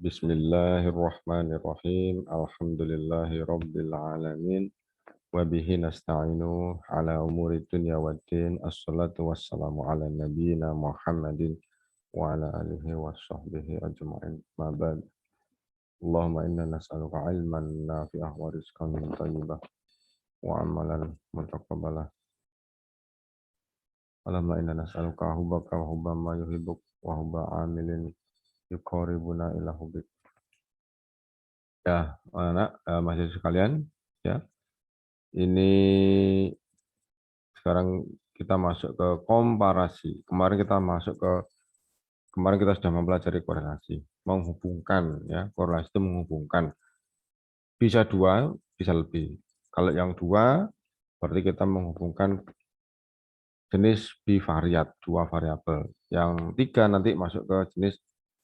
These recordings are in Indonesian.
Bismillahirrahmanirrahim. Alhamdulillahi rabbil alamin. Wa bihi nasta'inu ala umuri dunya waddin. Assalatu wassalamu ala nabiyyina Muhammadin wa ala alihi wa sahbihi ajma'in. Ma ba'd. Allahumma inna nas'aluka ilman nafi'ah wa rizqan thayyibah wa amalan mutaqabbalah. Allahumma inna nas'aluka hubbaka wa hubba ma yuhibbuk wa hubba amilin yuqarribuna ila hubbik. Ya, anak mahasiswa sekalian, ya. Ini sekarang kita masuk ke komparasi. Kemarin kita sudah mempelajari korelasi, menghubungkan, ya. Korelasi itu menghubungkan. Bisa dua, bisa lebih. Kalau yang dua, berarti kita menghubungkan jenis bivariat, dua variabel. Yang tiga nanti masuk ke jenis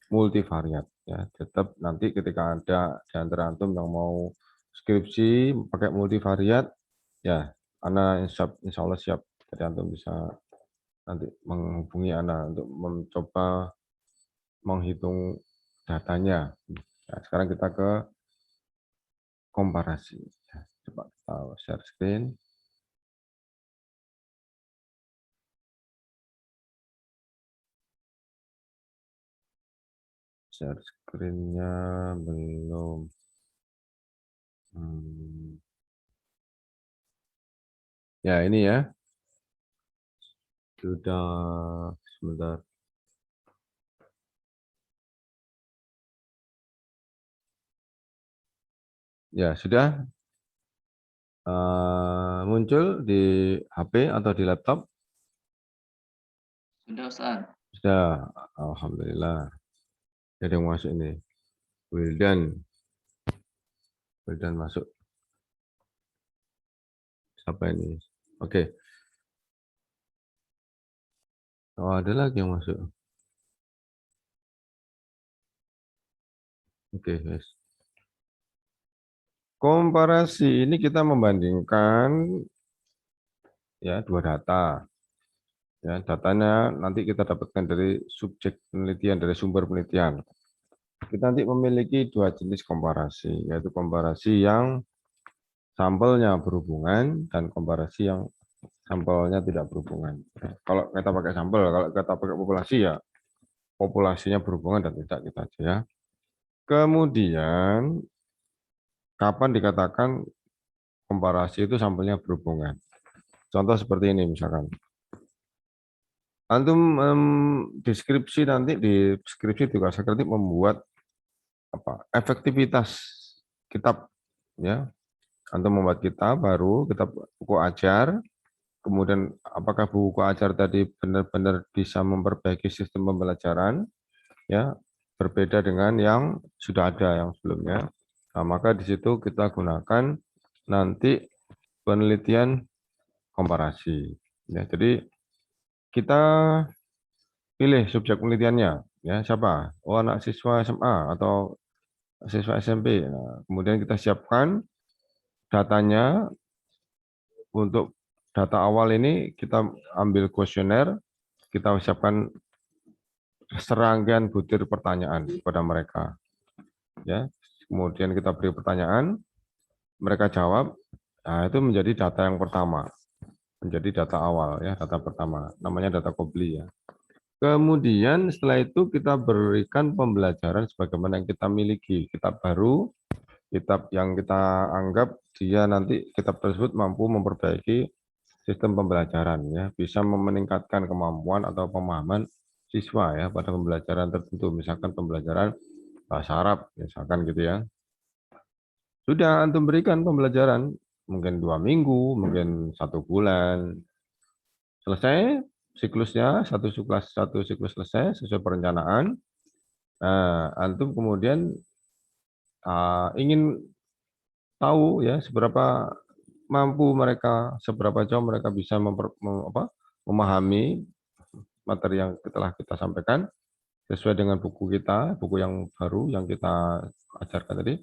multivariat, ya. Tetap nanti ketika ada di antara antum yang mau skripsi pakai multivariat, ya, Ana insya Allah siap. Jadi antum bisa nanti menghubungi Ana untuk mencoba menghitung datanya. Nah, sekarang kita ke komparasi. Ya, coba kita share screen. Share screen-nya belum. Ya, ini ya. Sudah, sebentar. Ya, sudah muncul di HP atau di laptop? Sudah, Ustaz. Sudah, alhamdulillah. Ada yang masuk ini. Wildan masuk. Siapa ini? Oke. Oh, ada lagi yang masuk. Oke, guys. Komparasi ini kita membandingkan ya dua data. Ya, datanya nanti kita dapatkan dari subjek penelitian, dari sumber penelitian. Kita nanti memiliki dua jenis komparasi, yaitu komparasi yang sampelnya berhubungan dan komparasi yang sampelnya tidak berhubungan. Kalau kita pakai sampel, kalau kita pakai populasi ya populasinya berhubungan dan tidak kita aja ya. Kemudian kapan dikatakan komparasi itu sampelnya berhubungan? Contoh seperti ini misalkan. Antum deskripsi nanti di deskripsi tugas kritik membuat apa? Efektivitas kitab ya. Antum membuat kitab baru, kitab buku ajar. Kemudian apakah buku ajar tadi benar-benar bisa memperbaiki sistem pembelajaran ya, berbeda dengan yang sudah ada yang sebelumnya. Nah, maka di situ kita gunakan nanti penelitian komparasi. Ya, jadi kita pilih subjek penelitiannya, ya siapa? Oh, anak siswa SMA atau siswa SMP. Nah, kemudian kita siapkan datanya. Untuk data awal ini kita ambil kuesioner, kita siapkan serangkaian butir pertanyaan kepada mereka. Ya, kemudian kita beri pertanyaan, mereka jawab. Nah, itu menjadi data yang pertama, menjadi data awal ya, data pertama. Namanya data Kobli ya. Kemudian setelah itu kita berikan pembelajaran sebagaimana yang kita miliki, kitab baru, kitab yang kita anggap dia nanti kitab tersebut mampu memperbaiki sistem pembelajaran ya, bisa meningkatkan kemampuan atau pemahaman siswa ya pada pembelajaran tertentu, misalkan pembelajaran bahasa Arab misalkan gitu ya. Sudah antum berikan pembelajaran mungkin 2 minggu, mungkin 1 bulan, selesai siklusnya, satu siklus selesai sesuai perencanaan. Nah, antum kemudian ingin tahu ya seberapa mampu mereka, seberapa jauh mereka bisa memahami materi yang telah kita sampaikan sesuai dengan buku kita, buku yang baru yang kita ajarkan tadi.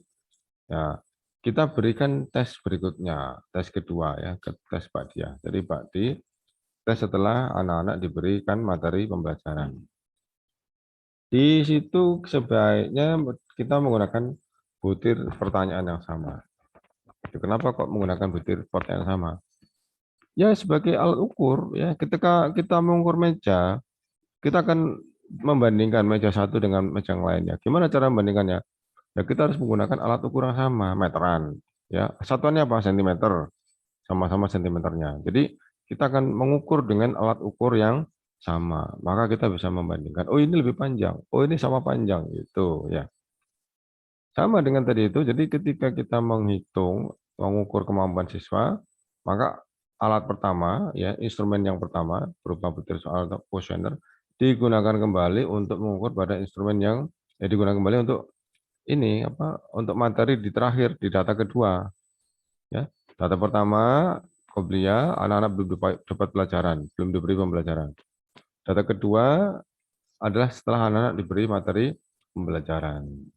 Ya, kita berikan tes berikutnya, tes kedua ya, tes Ba'diyah. Jadi Ba'di tes setelah anak-anak diberikan materi pembelajaran. Di situ sebaiknya kita menggunakan butir pertanyaan yang sama. Kenapa kok menggunakan butir pertanyaan yang sama? Ya sebagai alat ukur ya. Ketika kita mengukur meja, kita akan membandingkan meja satu dengan meja yang lainnya. Gimana cara membandingkannya? Ya kita harus menggunakan alat ukur yang sama, meteran. Ya satuannya apa? Sentimeter, sama-sama sentimeternya. Jadi kita akan mengukur dengan alat ukur yang sama. Maka kita bisa membandingkan. Oh ini lebih panjang. Oh ini sama panjang gitu ya. Sama dengan tadi itu, jadi ketika kita menghitung, mengukur kemampuan siswa, maka alat pertama, ya instrumen yang pertama, berupa butir soal atau kuesioner, digunakan kembali untuk mengukur pada instrumen yang digunakan kembali untuk ini apa untuk materi di terakhir di data kedua. Ya, data pertama, Koblia, anak-anak belum dapat pelajaran, belum diberi pembelajaran. Data kedua adalah setelah anak-anak diberi materi pembelajaran.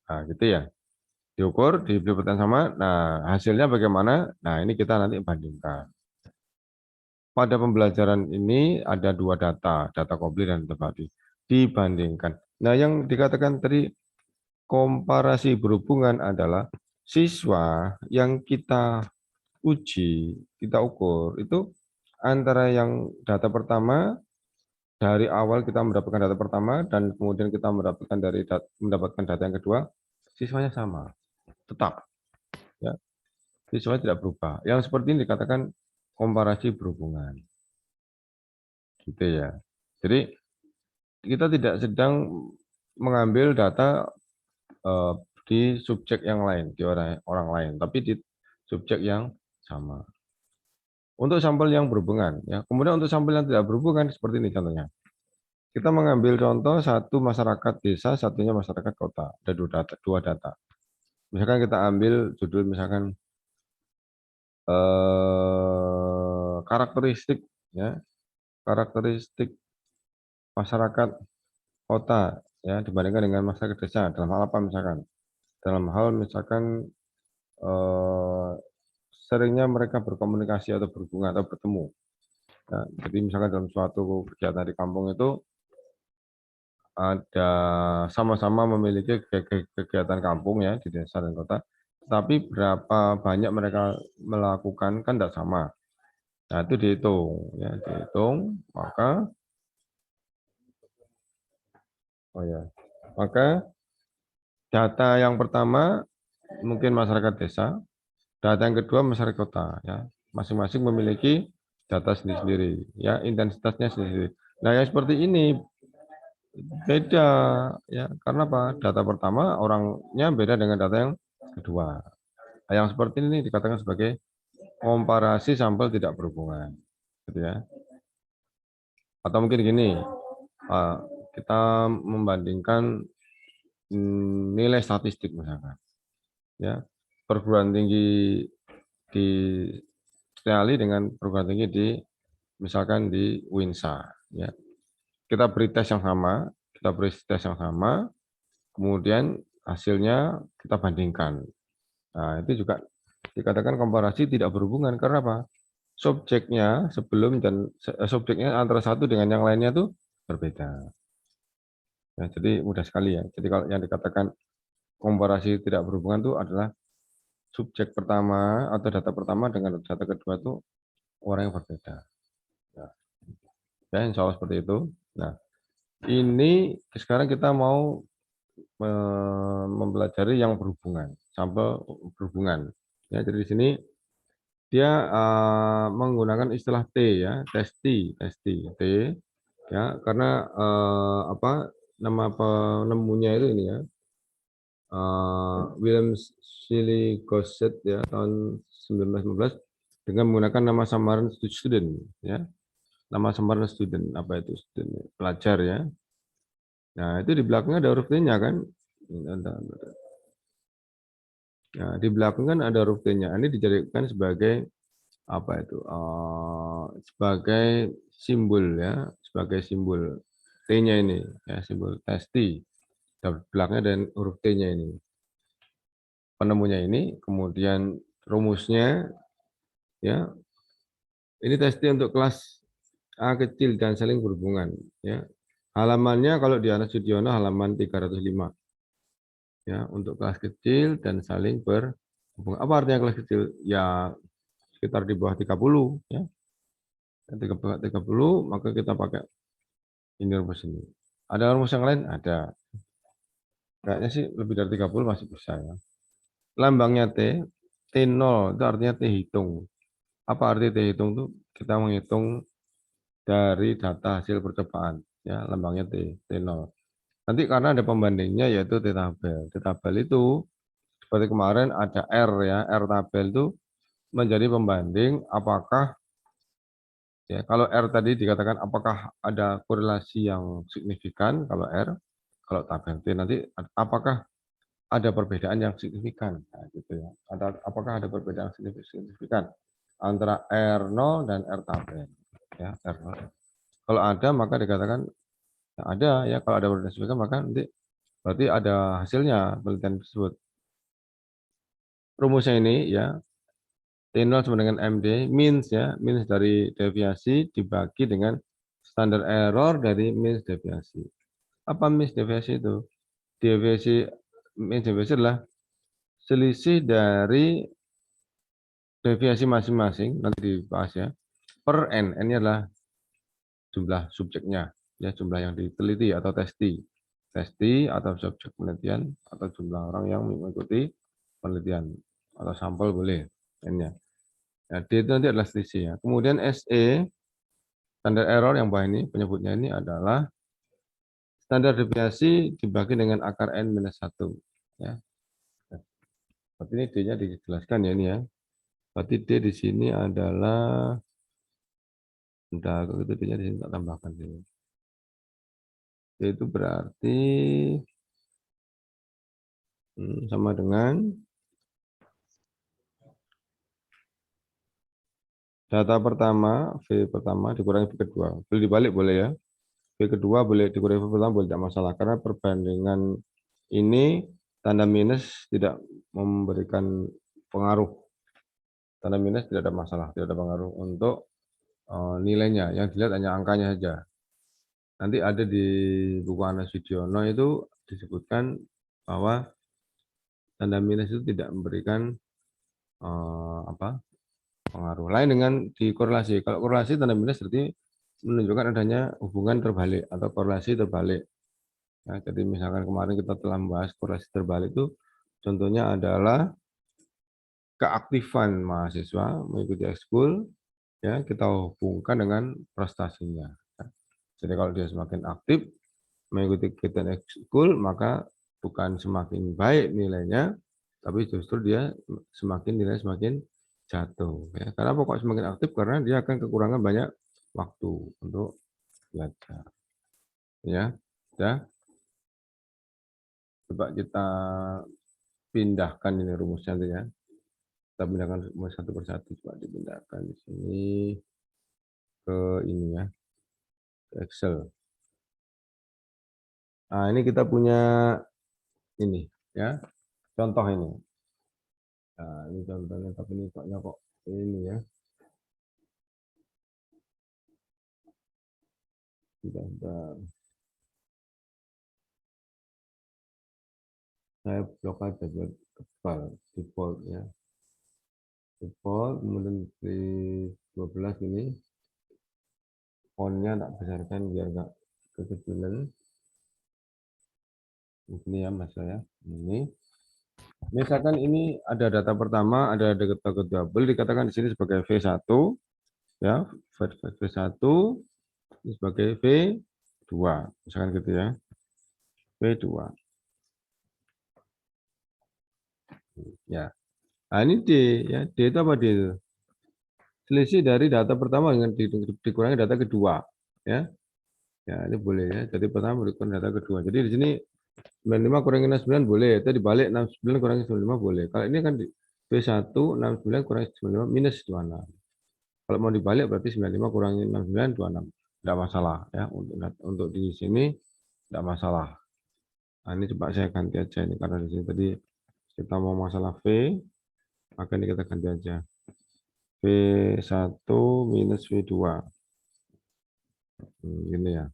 Nah, gitu ya. Diukur, diberi pertanyaan sama. Nah, hasilnya bagaimana? Nah, ini kita nanti bandingkan. Pada pembelajaran ini ada dua data, data Kobli dan data Badi. Dibandingkan. Nah, yang dikatakan tadi komparasi berhubungan adalah siswa yang kita uji, kita ukur, itu antara yang data pertama, dari awal kita mendapatkan data pertama, dan kemudian kita mendapatkan data yang kedua, siswanya sama, tetap. Ya. Siswa tidak berubah. Yang seperti ini dikatakan komparasi berhubungan. Gitu ya. Jadi kita tidak sedang mengambil data di subjek yang lain, di orang lain, tapi di subjek yang sama. Untuk sampel yang berhubungan, ya. Kemudian untuk sampel yang tidak berhubungan seperti ini contohnya. Kita mengambil contoh satu masyarakat desa, satunya masyarakat kota. Ada dua data. Misalkan kita ambil judul misalkan karakteristik, ya, karakteristik masyarakat kota ya dibandingkan dengan masyarakat desa dalam hal apa misalkan? Dalam hal misalkan seringnya mereka berkomunikasi atau berhubungan atau bertemu. Nah, jadi misalkan dalam suatu kegiatan di kampung itu ada sama-sama memiliki kegiatan kampung ya di desa dan kota, tapi berapa banyak mereka melakukan kan tidak sama. Nah, itu dihitung ya, dihitung maka maka data yang pertama mungkin masyarakat desa, data yang kedua masyarakat kota ya. Masing-masing memiliki data sendiri-sendiri ya, intensitasnya sendiri. Nah, yang seperti ini beda ya. Karena apa? Data pertama orangnya beda dengan data yang kedua. Nah, yang seperti ini dikatakan sebagai komparasi sampel tidak berhubungan. Gitu ya. Atau mungkin gini, kita membandingkan nilai statistik misalkan. Ya, perguruan tinggi di Australia dengan perguruan tinggi di misalkan di Winsa ya. Kita beri tes yang sama, kemudian hasilnya kita bandingkan. Nah, itu juga dikatakan komparasi tidak berhubungan karena apa? Subjeknya sebelum dan subjeknya antara satu dengan yang lainnya itu berbeda. Ya, jadi mudah sekali ya. Jadi kalau yang dikatakan komparasi tidak berhubungan itu adalah subjek pertama atau data pertama dengan data kedua itu orang yang berbeda. Ya, ya insya Allah seperti itu. Nah, ini sekarang kita mau mempelajari yang berhubungan, sampel berhubungan. Ya, jadi di sini dia menggunakan istilah T ya, testi, T ya, karena apa nama penemunya itu ini ya, William Shelley Gosset ya tahun 1915 dengan menggunakan nama samaran student ya, nama samaran student apa itu student pelajar ya. Nah itu di belakangnya ada huruf T-nya kan. Nah, di belakang kan ada huruf T-nya. Ini dijadikan sebagai apa itu? Sebagai simbol ya, sebagai simbol T-nya ini ya, simbol testi. Di belakangnya dan huruf T-nya ini. Penemunya ini, kemudian rumusnya ya. Ini testi untuk kelas A kecil dan saling berhubungan ya. Halamannya kalau di Anas Sudiono halaman 305. ya untuk kelas kecil dan saling berhubungan. Apa artinya kelas kecil? Ya sekitar di bawah 30 ya. 30 maka kita pakai ini rumus ini. Ada rumus yang lain? Ada. Kayaknya sih lebih dari 30 masih bisa ya. Lambangnya T, T0 itu artinya T hitung. Apa arti T hitung itu? Kita menghitung dari data hasil percobaan ya, lambangnya T0. Nanti karena ada pembandingnya yaitu T tabel. T tabel itu seperti kemarin ada R ya, R tabel itu menjadi pembanding apakah ya kalau R tadi dikatakan apakah ada korelasi yang signifikan kalau R, kalau tabel T nanti apakah ada perbedaan yang signifikan, nah, gitu ya. Apakah ada perbedaan signifikan antara R0 dan R tabel ya, R0. Kalau ada maka dikatakan ya ada ya, kalau ada perbedaan signifikan maka nanti berarti ada hasilnya penelitian tersebut. Rumusnya ini ya, T0 sama dengan MD, means ya, means dari deviasi dibagi dengan standar error dari means deviasi. Apa means deviasi itu? Deviasi, means deviasi adalah selisih dari deviasi masing-masing, nanti dibahas ya, per N. N-nya adalah jumlah subjeknya, ya jumlah yang diteliti atau testi. Testi atau subjek penelitian atau jumlah orang yang mengikuti penelitian atau sampel boleh N-nya. Nah, D itu nanti adalah selisih ya. Kemudian SE, standar error yang bawah ini, penyebutnya ini adalah standar deviasi dibagi dengan akar N-1. Ya. Berarti ini D-nya dijelaskan ya ini ya. Berarti D di sini adalah, entah kalau itu D-nya di sini tak tambahkan. D itu berarti sama dengan data pertama, V pertama dikurangi V kedua. Boleh dibalik boleh ya. V kedua boleh dikurangi V pertama boleh, tidak masalah. Karena perbandingan ini tanda minus tidak memberikan pengaruh. Tanda minus tidak ada masalah, tidak ada pengaruh untuk nilainya. Yang dilihat hanya angkanya saja. Nanti ada di buku Anas Widiono itu disebutkan bahwa tanda minus itu tidak memberikan pengaruh. Lain dengan di korelasi. Kalau korelasi tanda minus berarti menunjukkan adanya hubungan terbalik atau korelasi terbalik. Nah, jadi misalkan kemarin kita telah membahas korelasi terbalik itu contohnya adalah keaktifan mahasiswa mengikuti ekskul ya kita hubungkan dengan prestasinya. Jadi kalau dia semakin aktif mengikuti kegiatan ekskul maka bukan semakin baik nilainya, tapi justru dia nilai semakin jatuh. Ya. Karena pokok semakin aktif karena dia akan kekurangan banyak waktu untuk belajar. Ya, ya. Coba kita pindahkan ini rumusnya ya. Kita pindahkan rumus satu persatu. Coba dipindahkan di sini ke ini ya, ke Excel. Nah, ini kita punya ini ya, contoh ini. Nah, ini contohnya, tapi ini kok ini ya. Sudah. Saya blok aja biar kebal, default ya. Default, kemudian di 12 ini, fontnya tak besarkan biar nggak kekecilan. Ini ya mas saya, ini. Misalkan ini ada data pertama, ada data kedua. Boleh dikatakan di sini sebagai V1, ya, V1 sebagai V2, misalkan gitu ya, V2. Ya, nah ini D, ya, D itu apa D itu? Selisih dari data pertama dengan dikurangi data kedua, ya. Ya, ini boleh ya. Jadi pertama dikurangi data kedua. Jadi di sini 95 kurangi 69 boleh, itu dibalik 69 kurangi 95 boleh. Kalau ini kan B1 69 kurangi 95 minus 26. Kalau mau dibalik berarti 95 kurangi 69 26. Tidak masalah ya. Untuk di sini tidak masalah. Nah, ini coba saya ganti aja ini karena di sini tadi kita mau masalah V, maka ini kita ganti aja. V1 minus V2. Gini ya.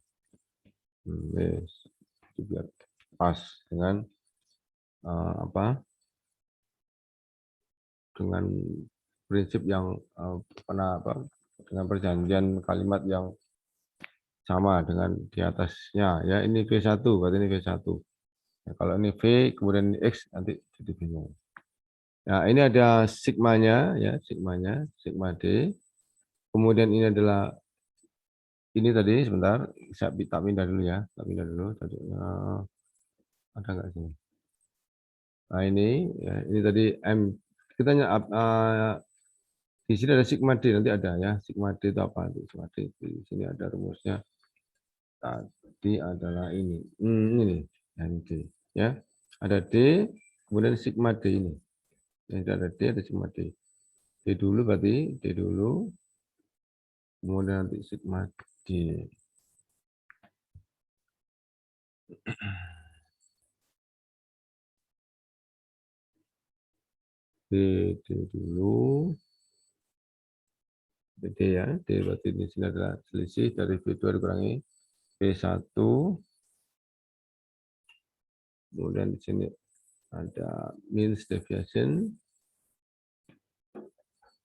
Biar pas dengan apa dengan prinsip yang dengan perjanjian kalimat yang sama dengan di atasnya ya. Ini V1 berarti ini V1. Ya, kalau ini V kemudian ini X nanti jadi bingung. Nah, ini ada sigmanya ya, sigma D. Kemudian ini adalah ini tadi sebentar, saya tak pindah dulu ya, tak pindah dulu tadi. Ada nggak sih? Nah, ini ya, ini tadi M. Kita di sini ada sigma D nanti ada ya. Sigma D itu apa? Sigma D di sini ada rumusnya. Tadi adalah ini. Ini ND ya. Ada D, kemudian sigma D ini. Yang ada D, ada sigma D. D dulu berarti D dulu. Kemudian nanti sigma D. D dulu. D ya. D berarti di sini adalah selisih dari V2 dikurangi V1. Kemudian di sini ada means deviation.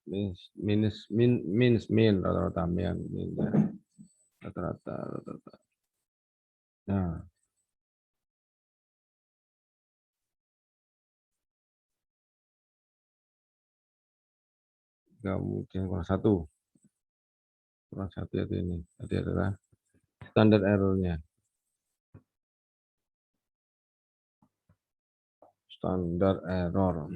Mean rata-rata mean ya. Rata-rata. Nah, kemudian kurang satu itu ini. Tadi adalah standar errornya. Standar error.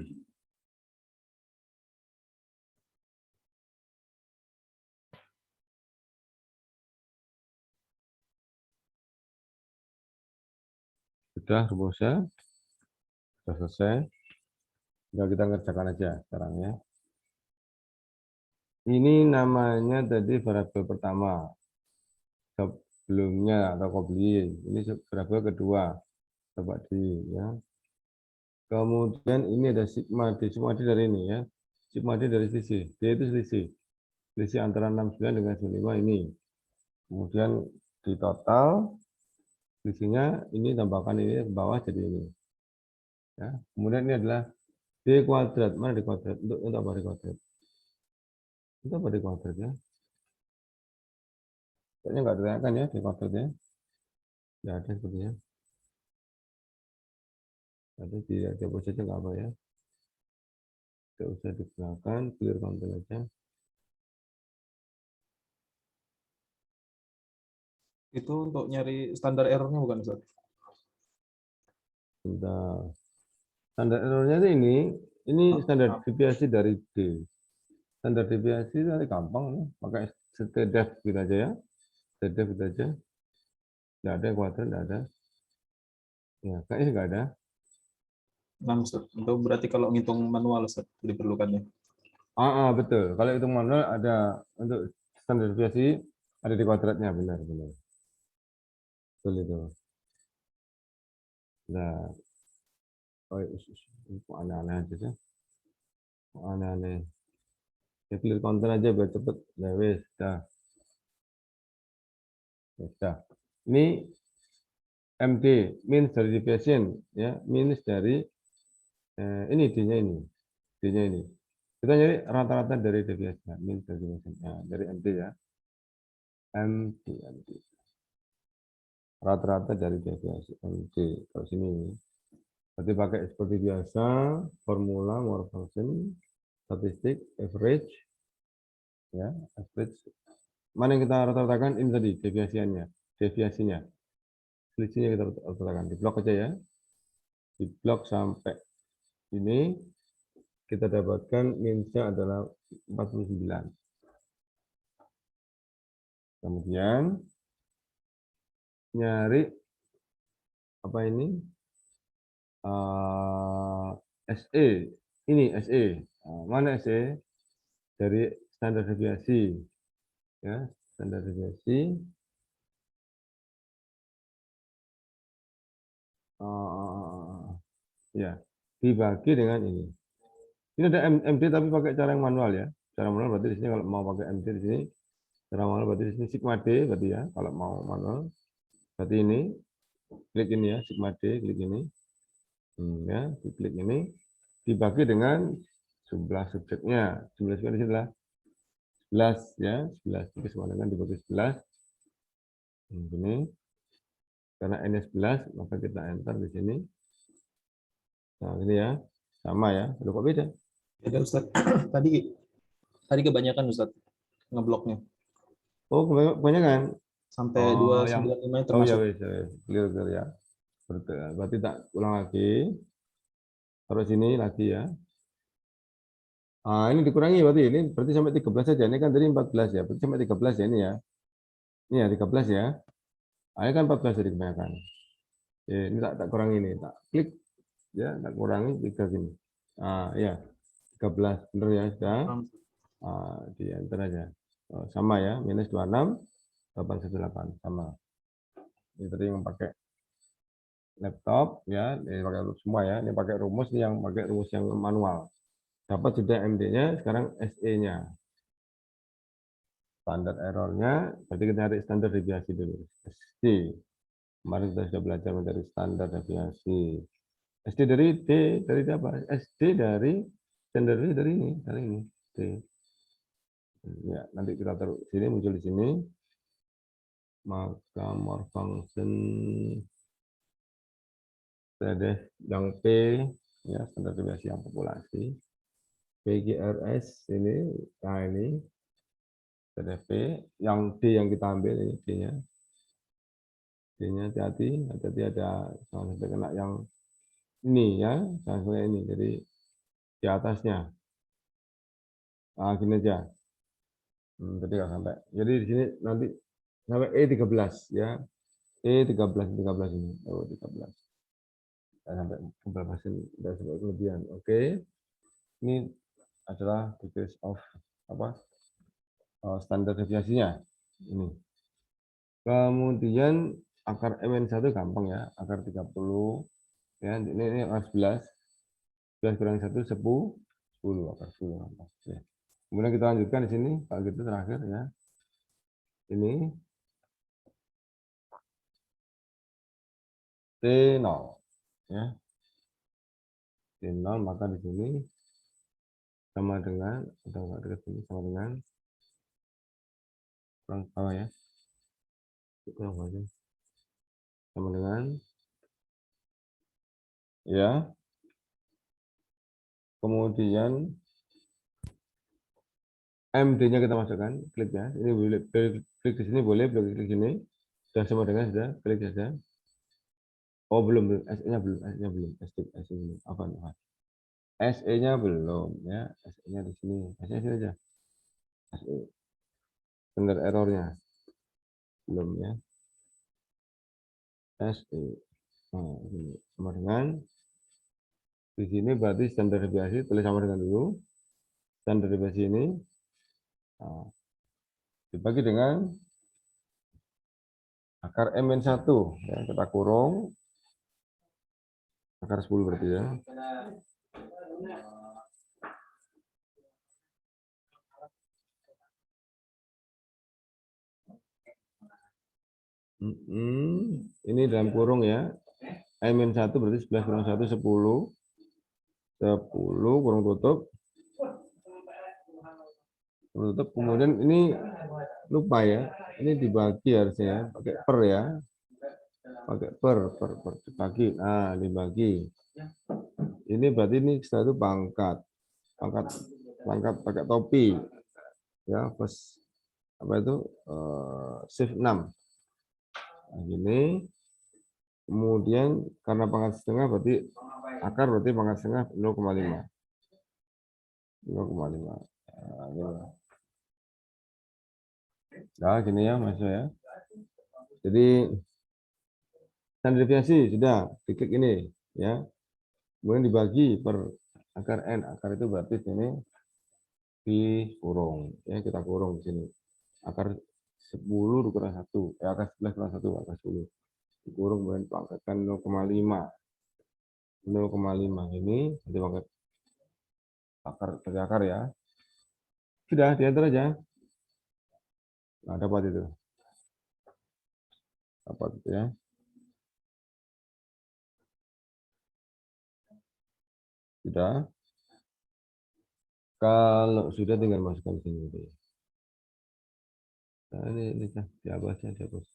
Sudah rumusnya. Sudah selesai. Sudah kita ngerjakan aja sekarang ya. Ini namanya tadi variabel pertama. Sebelumnya atau kobli. Ini variabel kedua. Coba di ya. Kemudian ini ada sigma D. Sigma D dari ini ya. Sigma D dari selisih. D itu selisih. Selisih antara 69 dengan 95 ini. Kemudian di total selisihnya ini tambahkan ini ke bawah jadi ini. Ya. Kemudian ini adalah D kuadrat. Mana D kuadrat? Untuk apa D kuadrat? Untuk apa D kuadrat ya? Kayaknya nggak ditanyakan ya D kuadratnya. Nggak ada sepertinya. Ada di hapus saja nggak apa ya. Tidak usah digunakan, clear content aja. Itu untuk nyari standar errornya bukan, Ustaz? Standar errornya ini standar deviasi dari D. Standar deviasi itu nanti gampang ya. Pakai stdef gitu aja ya. Stdef gitu aja. Nggak ada kuadrat, nggak ada. Ya, kayaknya nggak ada. Nah, Ustaz. Itu berarti kalau ngitung manual, Ustaz, diperlukannya. Betul. Kalau itu manual ada untuk standar deviasi ada di kuadratnya, benar. Betul itu. Nah, aneh-aneh aja sih. Aneh-aneh. Ya, clear content aja biar cepet. Ya wes, dah. Ya, dah. Ini MD, means dari deviation, ya, means dari ini D-nya ini, D-nya ini. Kita nyari rata-rata dari deviasi, means dari deviation, dari MD ya, MD. Rata-rata dari deviasi MD. Kalau sini, berarti pakai seperti biasa, formula, more function, statistik, average, ya, average. Mana yang kita rata-ratakan ini tadi deviasinya, selisihnya kita rata-ratakan di blok aja ya, di blok sampai ini kita dapatkan minusnya adalah 49. Kemudian nyari apa ini? SE. Ini SE. Mana SE? Dari standar deviasi. Ya, standar deviasi. Ya, dibagi dengan ini. Ini ada MD tapi pakai cara yang manual ya. Cara manual berarti di sini kalau mau pakai MD di sini, cara manual berarti di sini sigma D berarti ya. Kalau mau manual berarti ini klik ini ya, sigma D, klik ini. Ya, diklik ini, dibagi dengan jumlah subjeknya. Jumlah subjeknya adalah 11 ya, 11 itu sama dengan dibagi 11. Ini karena n 11 maka kita enter di sini. Nah, ini ya. Sama ya. Loh, kok beda? Beda Ustaz. Tadi kebanyakan Ustaz ngebloknya. Oh, kebanyakan. Sampai Oh, yang 295 oh ya termasuk. wes, clear clear ya. Berarti tak ulang lagi. Taruh sini lagi ya. Ah, ini dikurangi berarti sampai 13 saja. Ini kan tadi 14 ya. Berarti sampai 13 ya ini ya. Ini ya 13 ya. Ah, ini kan 14 jadi kebanyakan. Ini tak kurangi ini, tak klik ya, tak kurangi 3 sini. Ah, ya. 13 benar ya sudah. Di enter aja. Oh, sama ya, minus 26 818 sama. Ini tadi yang pakai laptop ya, ini pakai laptop semua ya. Ini pakai rumus nih yang pakai rumus yang manual. Dapat sudah MD-nya, sekarang SE-nya. Standar errornya, berarti kita cari standar deviasi dulu. SD. Kemarin kita sudah belajar mencari standar deviasi. SD dari apa? SD dari standar dari ini. D. Ya, nanti kita taruh sini, muncul di sini. Maka more function yang P ya, standar deviasi yang populasi. PGRS ini, nah ini TDP, yang D yang kita ambil ini D-nya. D-nya hati-hati ada jangan sampai kena yang ini ya, jangan sampai ini. Jadi di atasnya. Nah, gini aja. Jadi nggak sampai. Jadi di sini nanti sampai E13 ya. E13 ini. Oh, 13. Sampai beberapa sini, sampai kelebihan. Oke. Ini adalah degrees of apa? Standar deviasinya. Ini. Kemudian akar MN1 gampang ya, akar 30 ya, ini akar 11. 11 kurang 1 10 akar 10 gampang. Ya. Kemudian kita lanjutkan di sini, kalau gitu terakhir ya. Ini T0 ya. T0 maka di sini sama dengan atau enggak dekat sini sama dengan kurang bawah ya. Kurang bawah. Sama dengan ya. Kemudian MD-nya kita masukkan, klik ya. Ini boleh klik di sini boleh, klik di sini. Sudah sama dengan sudah, klik saja. Oh, belum, SE-nya belum, SE-nya belum, SE-nya belum. Apa? SE-nya belum ya, SE-nya di sini. SE sini aja. SE. Standar errornya belum ya. SE. Nah, ini sama dengan di sini berarti standar deviasi, tulis sama dengan dulu. Standar deviasi ini nah, dibagi dengan akar MN1 ya, kita kurung akar 10 berarti ya. Ini dalam kurung ya. MN1 berarti 11 kurang 1 10. 10 kurung tutup. Tutup. Kemudian ini lupa ya. Ini dibagi harusnya ya, pakai per ya. Pakai per dibagi. Nah, dibagi. Ini berarti ini setelah itu pangkat pakai topi ya, plus apa itu shift 6. Nah, gini. Kemudian karena pangkat setengah berarti akar berarti pangkat setengah 0,5. 0,5. Nah, gitu. Nah, gini ya Mas ya. Jadi standar deviasi sudah diklik ini ya. Kemudian dibagi per akar n. Akar itu berarti sini dikurung ya, kita kurung di sini. Akar 10 dikurang 1. Akar 11 kurang 1 akar 10. Dikurung kemudian pangkatkan 0,5. 0,5 ini jadi pangkat akar dari akar ya. Sudah diantar aja. Nah, dapat itu. Dapat itu ya. Sudah. Kalau sudah tinggal masukkan sini. Nah, ini dihapus ya, dihapus.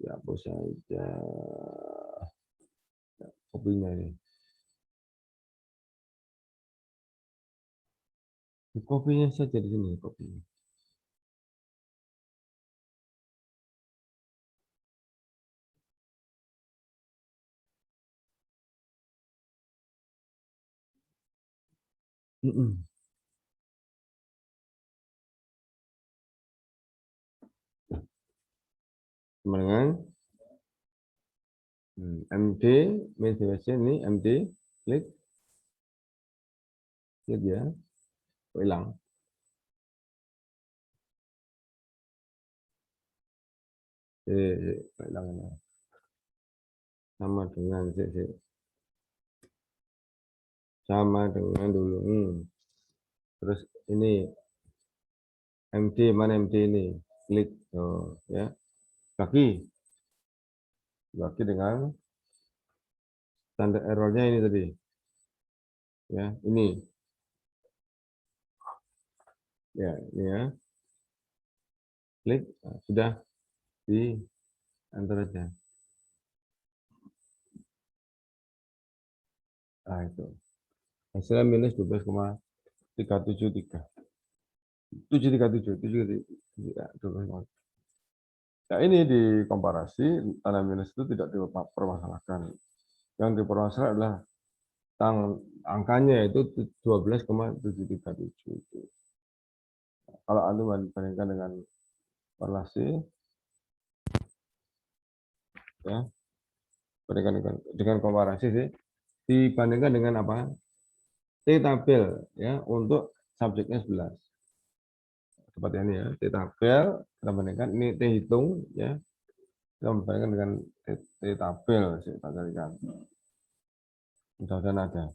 Dihapus saja kopinya ini. Kopinya saja di sini, kopinya. Sama dengan MD, media ini MD, klik, klik ya, hilang. Hilang ini. Sama dengan sama dengan dulu. Terus ini MD, mana MD ini? Klik, oh, ya. Bagi dengan standar errornya ini tadi. Ya, ini. Ya, ini ya. Klik, nah, sudah di enter aja. Nah, itu. Hasilnya minus 12,373. 737, 737. Nah, ini di komparasi tanda minus itu tidak dipermasalahkan. Yang dipermasalahkan adalah angkanya itu 12,737. Kalau Anda bandingkan dengan korelasi, ya, bandingkan dengan komparasi sih, dibandingkan dengan apa? T tabel ya untuk subjeknya 11. Seperti ini ya, T tabel kita bandingkan ini T hitung ya. Kita bandingkan dengan T tabel sih kita carikan. Mudah-mudahan ada.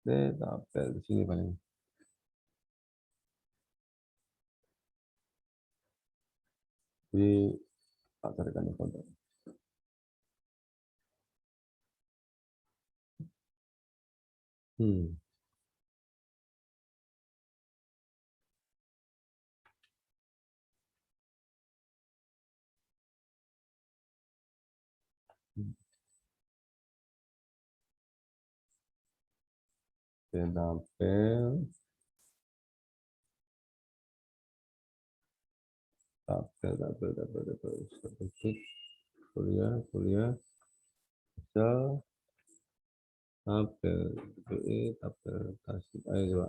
T tabel di sini paling. Di tak carikan di konten. Hmm. Tabel, kuliah, Excel, tabel, PE, tabel, kasih, ayo coba.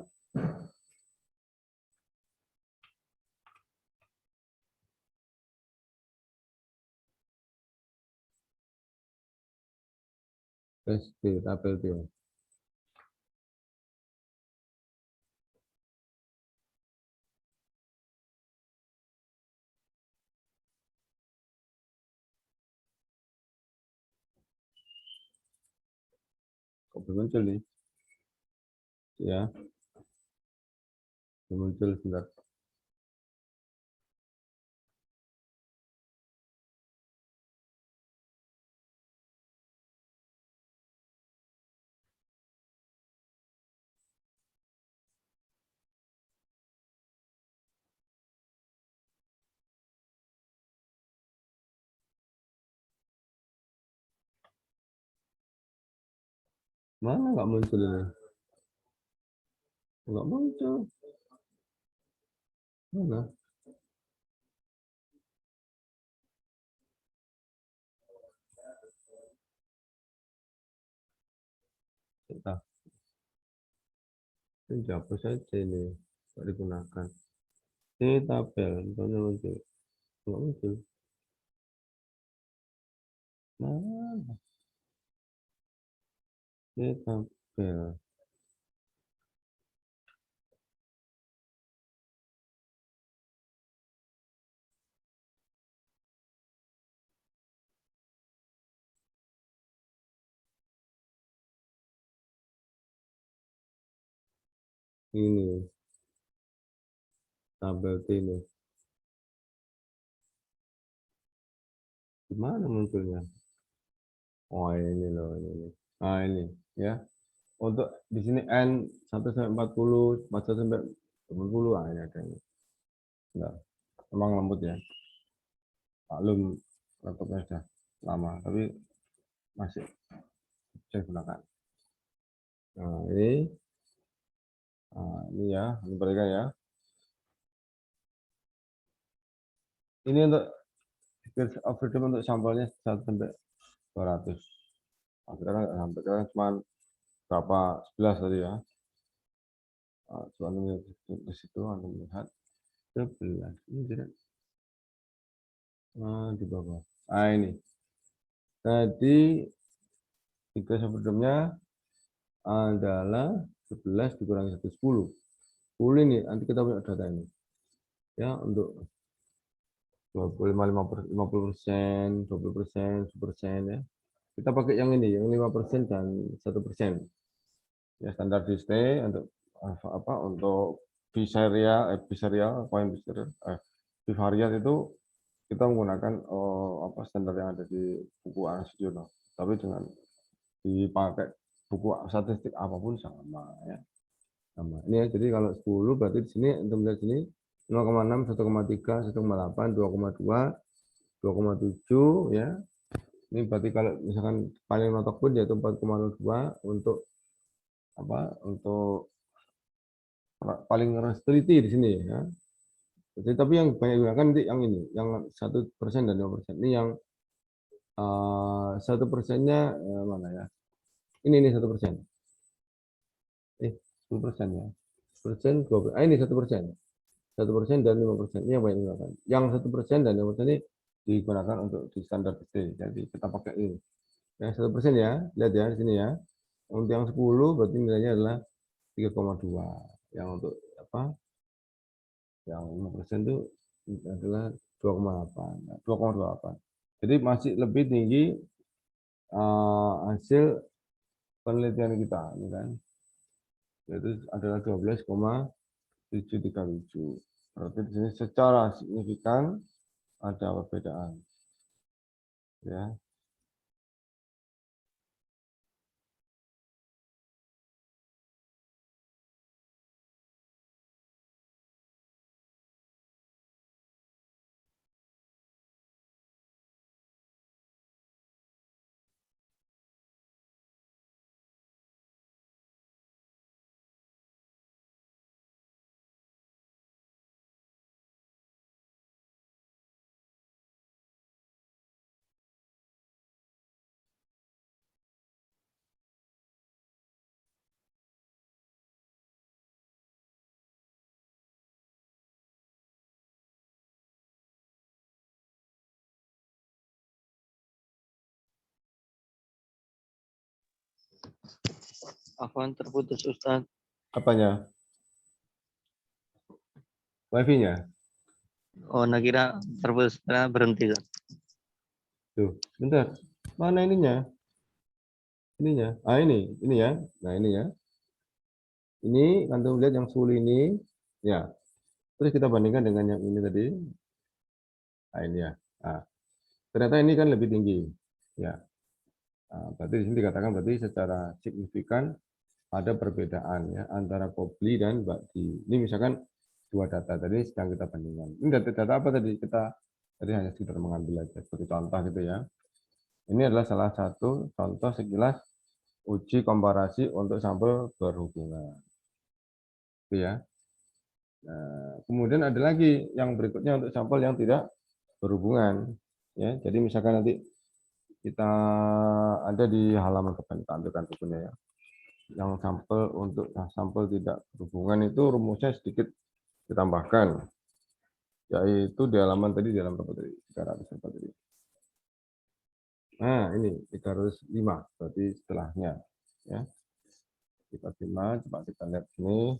SD, tabel dia. Kok belum muncul nih? Ya, belum muncul sebentar. Mana nggak muncul ini? Nggak muncul. Mana? Entah. Ini hapus saja ini. Nggak digunakan. Ini tabel, mana muncul? Nggak muncul. Mana? Ini tabel. Ini. tabel T ini. Gimana munculnya? Oh ini loh ini. Nah ini ya. Untuk di sini N 1 sampai 40, 41 sampai 80, ah ini ada ini. Enggak, emang lembut ya. Maklum laptopnya sudah lama, tapi masih saya gunakan. Nah ini ya, ini mereka ya. Ini untuk degrees of freedom untuk sampelnya 1 sampai 200. Akhirnya kan sampai kan cuma berapa 11 tadi ya. Cuma ke situ Anda melihat 11. Ini tidak di bawah. Nah ini. Tadi degrees of freedom-nya adalah 11 dikurangi 1, 10. 10 ini nanti kita punya data ini. Ya, untuk 25, 50%, 20%, 10% ya. Kita pakai yang ini, yang 5% dan 1%. Ya, standar display untuk apa? Untuk bivariat itu kita menggunakan apa standar yang ada di buku Anasiono. Tapi dengan dipakai buku statistik apapun sama ya. Sama. Ini ya, jadi kalau 10 berarti di sini untuk melihat sini 0,6, 1,3, 1,8, 2,2, 2,7 ya. Ini berarti kalau misalkan paling notok pun yaitu 4,02 untuk apa? Untuk paling teliti di sini ya. Jadi, tapi yang banyak digunakan nanti yang ini, yang 1% dan 2%. Ini yang 1%-nya mana ya? Ini 1%. 10% ya. 10%, 20%. Ini 1%. 1% dan 5%. Ini yang banyak digunakan. Yang 1% dan 5% ini digunakan untuk di standar SD. Jadi kita pakai ini. Yang 1% ya, lihat ya di sini ya. Untuk yang 10 berarti nilainya adalah 3,2. Yang untuk apa? Yang 5% itu adalah 2,8. 2,28. Jadi masih lebih tinggi hasil penelitian kita, ini kan. Yaitu adalah 12,737. Berarti di sini secara signifikan ada perbedaan. Ya. Afwan terputus Ustaz. Apanya? Wifi-nya? Oh, kira terputus karena berhenti. Ustaz. Tuh, bentar. Mana ininya? Ininya. Ah ini ya. Nah ini ya. Ini antum lihat yang suli ini, ya. Terus kita bandingkan dengan yang ini tadi. Nah ini ya. Nah, ternyata ini kan lebih tinggi, ya. Nah, berarti di sini dikatakan berarti secara signifikan ada perbedaan ya antara Kobli dan Bakti. Ini misalkan dua data tadi sedang kita bandingkan. Ini data apa tadi? Kita tadi hanya sekedar mengambil aja seperti contoh gitu ya. Ini adalah salah satu contoh sekilas uji komparasi untuk sampel berhubungan. Itu ya. Nah, kemudian ada lagi yang berikutnya untuk sampel yang tidak berhubungan. Ya, jadi misalkan nanti kita ada di halaman depan, tampilkan bukunya ya. Yang sampel untuk sampel tidak berhubungan itu rumusnya sedikit ditambahkan, yaitu di halaman tadi, di halaman berapa tadi? 300 apa tadi? Nah, ini 305, berarti setelahnya. Ya. 305, coba kita lihat sini.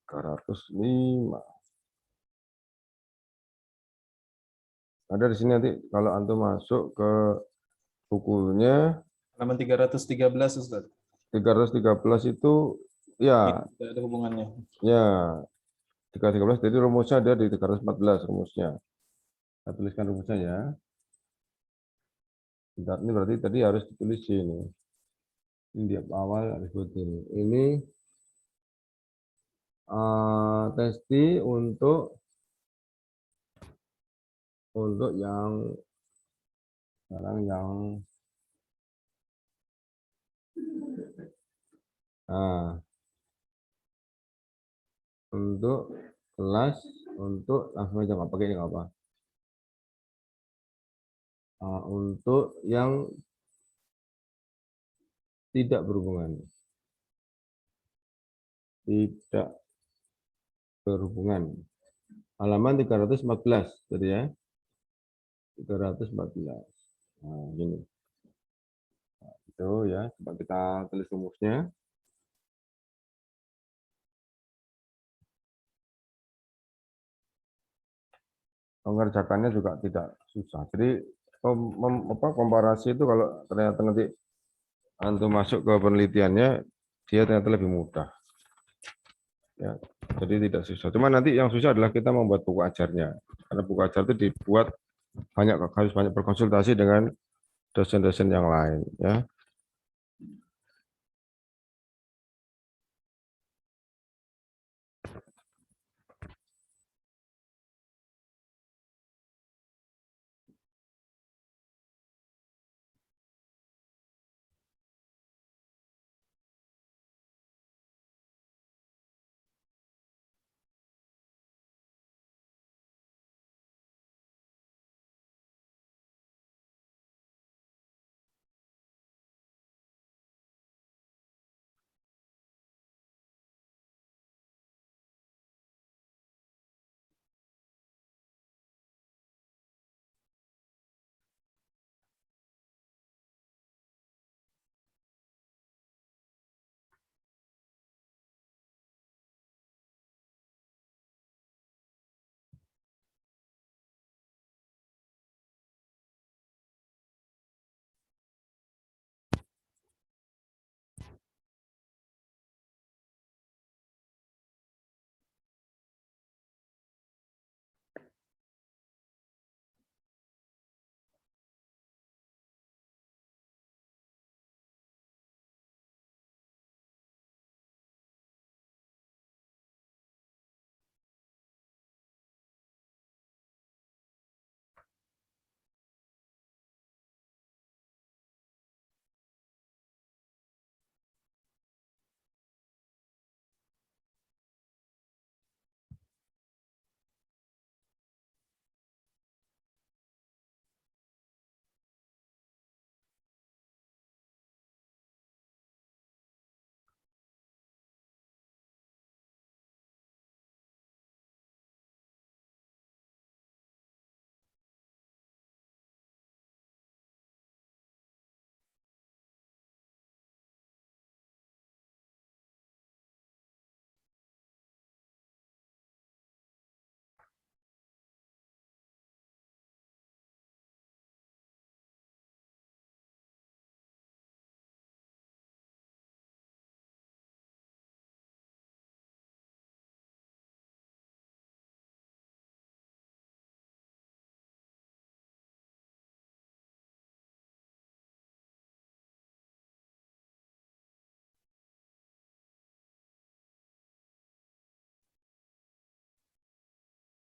305. Ada di sini nanti kalau antum masuk ke bukunya Halaman 313 Ustaz. 313 itu ya Tidak ada hubungannya. ya 313, jadi rumusnya ada di 314 rumusnya. Saya tuliskan rumusnya ya. Bentar, ini berarti tadi harus ditulis ini. Ini di awal harus ini. Ini testi untuk yang sekarang yang untuk kelas untuk langsung aja nggak pakai ini nggak apa. Untuk yang tidak berhubungan, tidak berhubungan. Halaman 314 tadi ya. 314. Nah, ini. Itu ya, coba kita tulis rumusnya. Mengerjakannya juga tidak susah. Jadi komparasi itu kalau ternyata nanti antum masuk ke penelitiannya, dia ternyata lebih mudah. Ya, jadi tidak susah. Cuma nanti yang susah adalah kita membuat buku ajarnya. Karena buku ajar itu dibuat harus banyak berkonsultasi dengan dosen-dosen yang lain. Ya.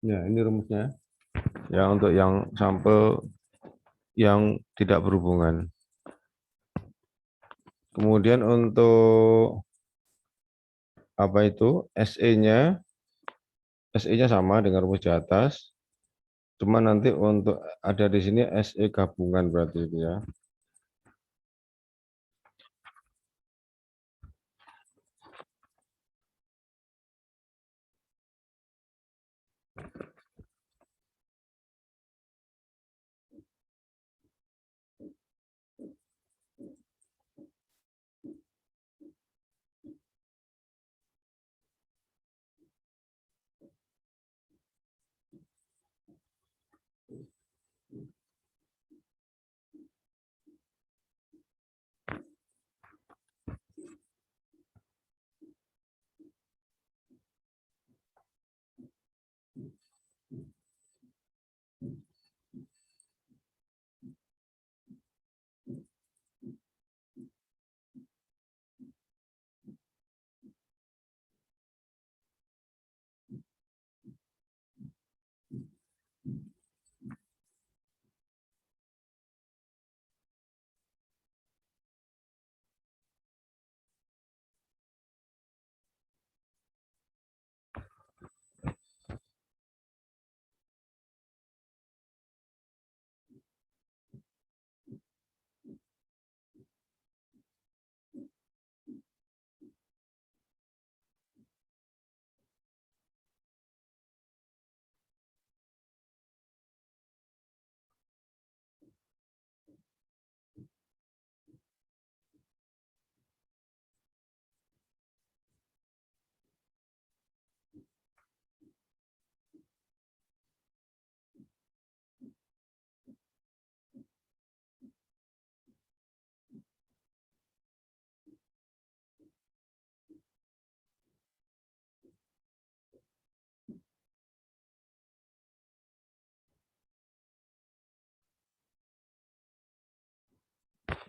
Ya, ini rumusnya. Ya, untuk yang sampel yang tidak berhubungan. Kemudian untuk apa itu SE-nya sama dengan rumus di atas. Cuma nanti untuk ada di sini SE gabungan berarti itu ya.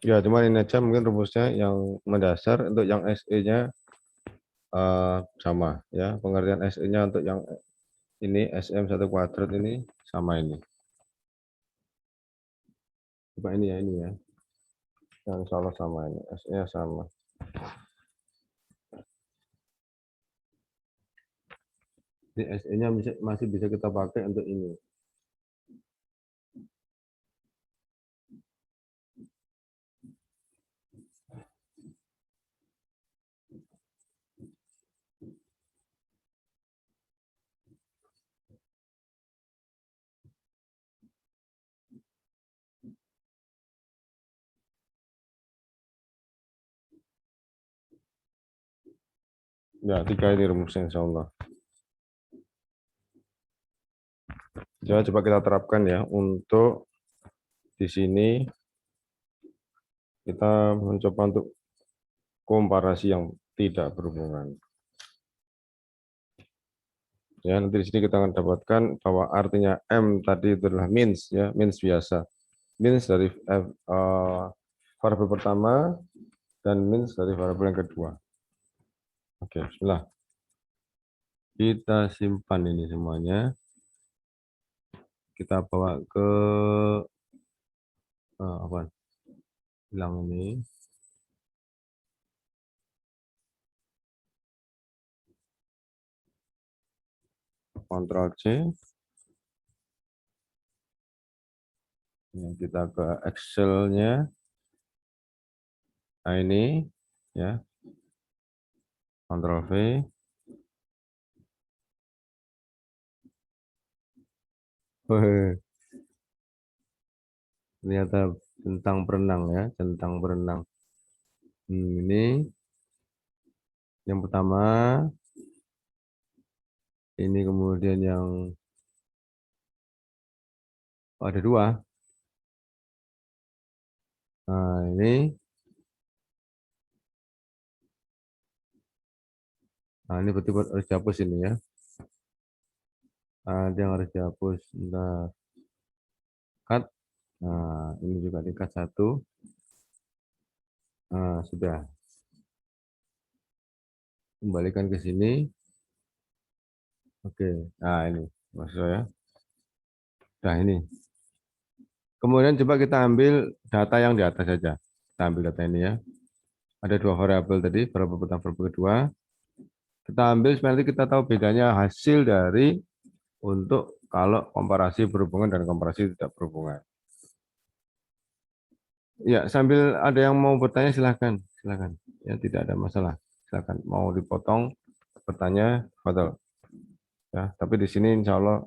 Ya, cuman ini aja mungkin rumusnya yang mendasar. Untuk yang SE-nya sama ya. Pengertian SE-nya untuk yang ini SM1 kuadrat ini sama ini. Coba ini ya. Yang insya sama ini. SE-nya sama. Ini SE-nya masih bisa kita pakai untuk ini. Ya, 3 ini rumusnya insya Allah. Ya, coba kita terapkan ya. Untuk di sini kita mencoba untuk komparasi yang tidak berhubungan. Ya, nanti di sini kita akan dapatkan bahwa artinya M tadi itu adalah means ya, means biasa. Means dari variabel pertama dan means dari variabel yang kedua. Oke, bismillah. Kita simpan ini semuanya. Kita bawa ke apa? Hilang ini. Ctrl C. Ya, kita ke Excel-nya. Nah, ini ya. Ctrl V. Ternyata tentang berenang ya, tentang berenang. Ini yang pertama, ini kemudian yang ada 2. Nah, ini berarti harus dihapus ini ya. Ada yang harus dihapus. Nah, cut. Nah, ini juga di cut 1. Nah, sudah. Kembalikan ke sini. Oke. Nah, ini maksud saya. Nah, ini. Kemudian coba kita ambil data yang di atas saja. Kita ambil data ini ya. Ada 2 variabel tadi, variabel pertama, variabel kedua. Kita ambil supaya nanti kita tahu bedanya hasil dari untuk kalau komparasi berhubungan dan komparasi tidak berhubungan. Ya, sambil ada yang mau bertanya silahkan, silahkan. Ya, tidak ada masalah. Silahkan. Mau dipotong bertanya, betul. Ya, tapi di sini insya Allah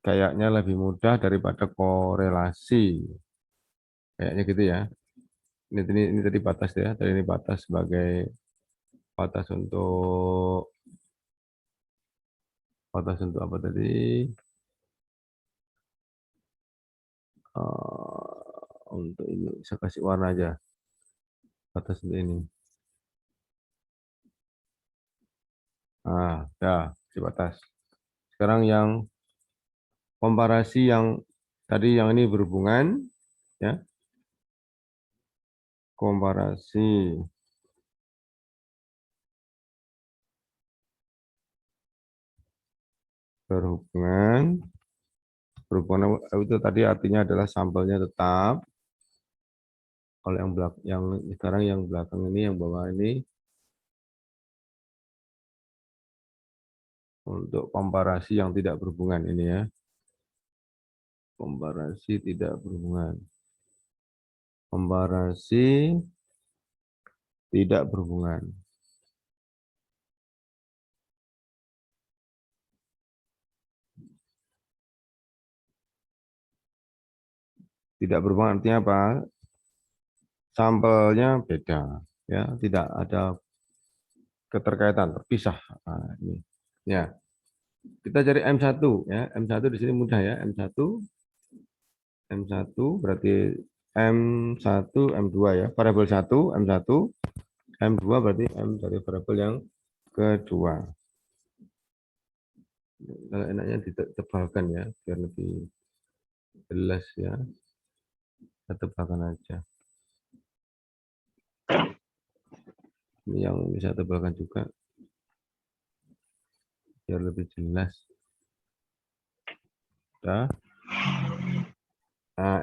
kayaknya lebih mudah daripada korelasi. Kayaknya gitu ya. Ini tadi batas ya. Tadi ini batas sebagai batas untuk apa tadi? Untuk ini saya kasih warna aja. Batas untuk ini. Ya, di batas. Sekarang yang komparasi yang tadi yang ini berhubungan ya. Komparasi berhubungan itu tadi artinya adalah sampelnya tetap. Kalau yang sekarang yang belakang ini, yang bawah ini untuk komparasi yang tidak berhubungan ini ya. Komparasi tidak berhubungan. Komparasi tidak berhubungan. Tidak berhubungan artinya apa? Sampelnya beda, ya, tidak ada keterkaitan, terpisah. Nah, ini. Ya. Kita cari M1 ya. M1 di sini mudah ya. M1 berarti M1 M2 ya. Variabel 1 M1, M2 berarti M dari variabel yang kedua. Kalau enaknya ditebalkan ya biar lebih jelas ya. Kita tebalkan aja. Ini yang bisa tebalkan juga biar lebih jelas. Nah,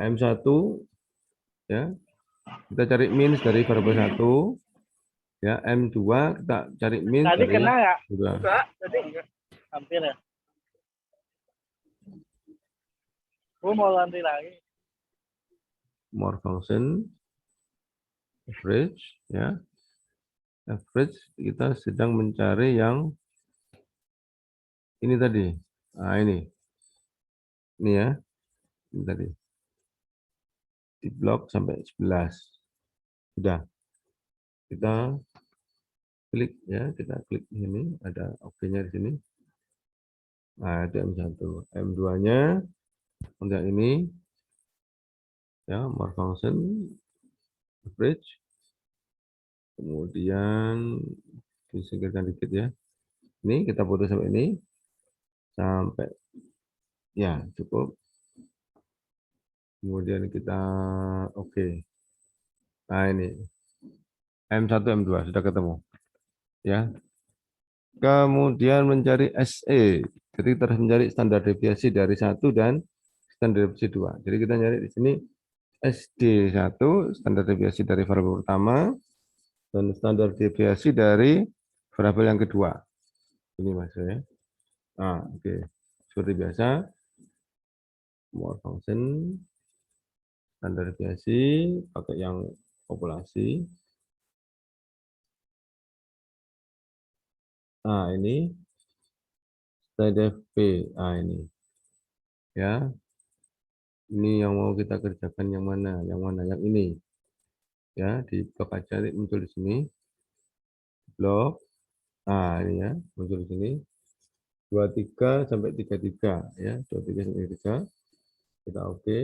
M1 ya. Kita cari min dari variabel 1 ya, M2 kita cari min Tadi dari kena nggak? 2. Enggak, tadi enggak. Hampir ya. Gue mau lantai lagi. More function average ya. Average kita sedang mencari yang ini tadi. Nah, ini ya. Ini tadi. Di blok sampai 11. Sudah. Kita klik ya, kita klik ini, ada oke-nya di sini. Nah, itu M1. M2-nya untuk ini ya, more function average. Kemudian disingkirkan dikit ya. Ini kita putus sampai ini. Sampai ya, cukup. Kemudian kita oke. Nah, ini M1 M2 sudah ketemu ya. Kemudian mencari SE. Jadi kita harus mencari standar deviasi dari 1 dan standar deviasi 2. Jadi kita nyari di sini SD1 standar deviasi dari variabel pertama dan standar deviasi dari variabel yang kedua. Ini Mas ya. Nah, oke. Seperti biasa more function standar deviasi pakai yang populasi. Nah, ini TDP. Nah, ini. Ya. Ini yang mau kita kerjakan yang mana? Yang mana? Yang ini. Ya, di blok aja muncul di sini. Blok. Nah, ini ya, muncul di sini. 23 sampai 33 ya, 23 sampai 33. Kita oke.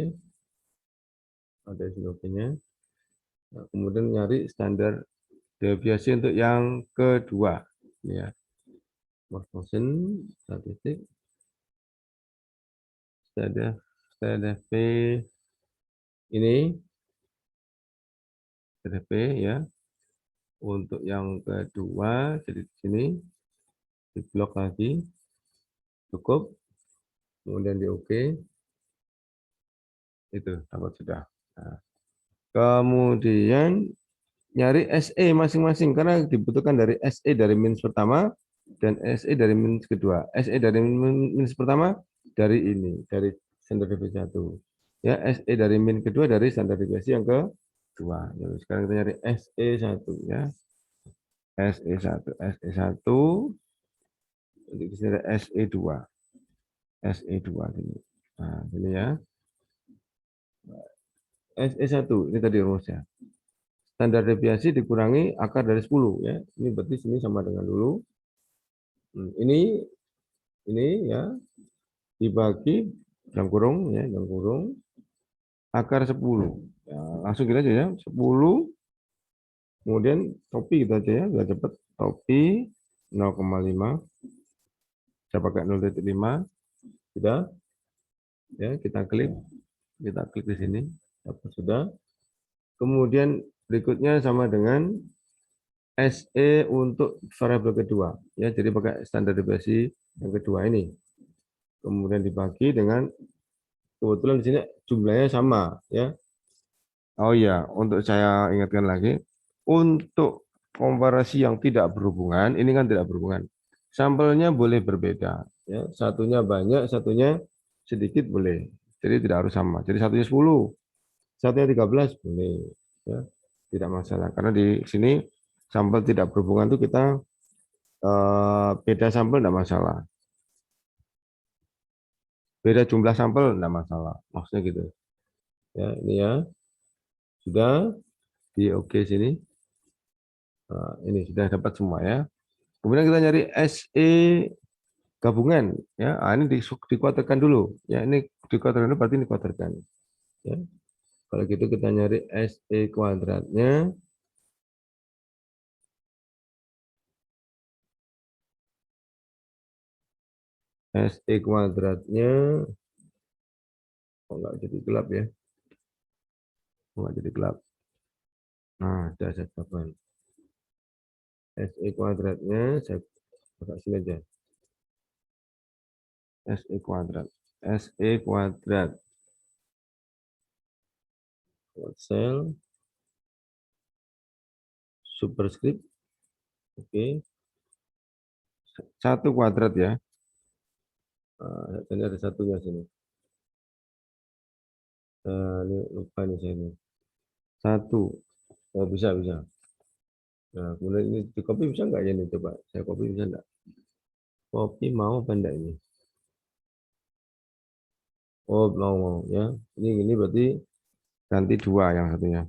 Ada di sini oke-nya. Nah, kemudian nyari standar deviasi untuk yang kedua. Ini ya. More function statistik. TDP ini TDP ya. Untuk yang kedua, jadi di sini di blok lagi cukup, kemudian di oke, itu dapat sudah. Nah, kemudian nyari SE masing-masing karena dibutuhkan dari SE dari min pertama dan SE dari min kedua. SE dari min pertama dari ini, dari standar deviasi 1. Ya, SE dari min kedua dari standar deviasi yang kedua. Jadi sekarang kita nyari SE1 ya. SE1, SE1 di sini ada SE2. SE2 ini. Nah, ini ya. SE1 ini tadi rumusnya. Standar deviasi dikurangi akar dari 10 ya. Ini berarti sini sama dengan dulu. Ini ya dibagi dalam kurung ya, dalam kurung akar 10. Ya, langsung kita aja ya, 10. Kemudian topi kita aja ya, biar cepat. Topi 0,5. Saya pakai 0,5. Sudah. Ya, kita klik di sini. Dapat sudah. Kemudian berikutnya sama dengan SE untuk variabel kedua ya, jadi pakai standar deviasi yang kedua ini. Kemudian dibagi dengan, kebetulan di sini jumlahnya sama ya. Oh iya, untuk saya ingatkan lagi, untuk komparasi yang tidak berhubungan, ini kan tidak berhubungan. Sampelnya boleh berbeda ya, satunya banyak, satunya sedikit boleh. Jadi tidak harus sama. Jadi satunya 10, satunya 13 boleh ya. Tidak masalah karena di sini sampel tidak berhubungan itu kita beda sampel tidak masalah. Beda jumlah sampel tidak masalah. Maksudnya gitu. Ya, ini ya. Sudah di oke sini. Nah, ini sudah dapat semua ya. Kemudian kita nyari SE gabungan ya. Nah, ini dikuatirkan dulu. Ya, ini dikuatirkan dulu berarti dikuatirkan. Ya. Kalau gitu kita nyari SE kuadratnya. SE kuadratnya, oh enggak jadi gelap ya. Oh, enggak jadi gelap. Nah, sudah saya tetapkan. SE kuadratnya saya pakai sini aja. SE kuadrat. SE kuadrat. Sel superscript. Oke. 1 kuadrat ya. Ini ada satunya sini. Ini lupa nih saya ini. 1. Oh, bisa. Nah, kemudian ini di copy bisa nggak ya ini? Coba saya copy bisa nggak? Copy mau apa enggak ini? Oh, mau ya. Ini berarti ganti 2 yang satunya.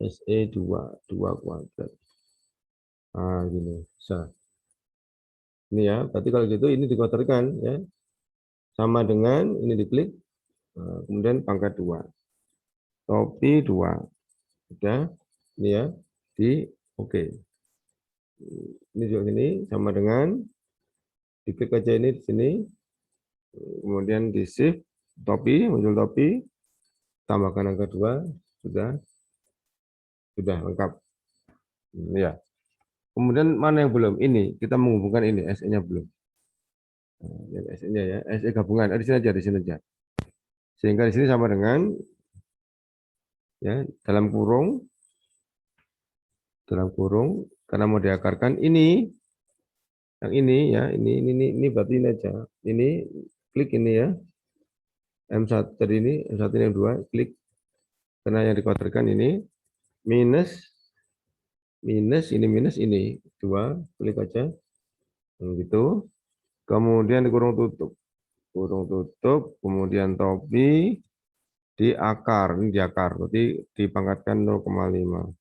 SE 2 kuadrat. Nah, gini. Bisa. Ini ya, berarti kalau gitu ini dikotorkan ya. Sama dengan ini diklik. Nah, kemudian pangkat 2. Copy 2. Sudah. Ini ya. Di oke. Ini juga sini sama dengan diklik aja ini di sini. Kemudian di shift topi, muncul topi. Tambahkan angka 2. Sudah lengkap. Ya. Kemudian mana yang belum? Ini kita menghubungkan ini SE-nya belum. Nah, SE-nya ya, SE gabungan. Di sini aja, di sini aja. Sehingga di sini sama dengan ya dalam kurung karena mau diakarkan ini yang ini ya ini berarti ini aja. Ini klik ini ya. M1 tadi ini M1 yang 2 klik karena yang dikuadratkan ini minus ini 2 klik aja. Gitu. Kemudian dikurung tutup. Kemudian topi di akar, ini di akar, berarti dipangkatkan 0,5.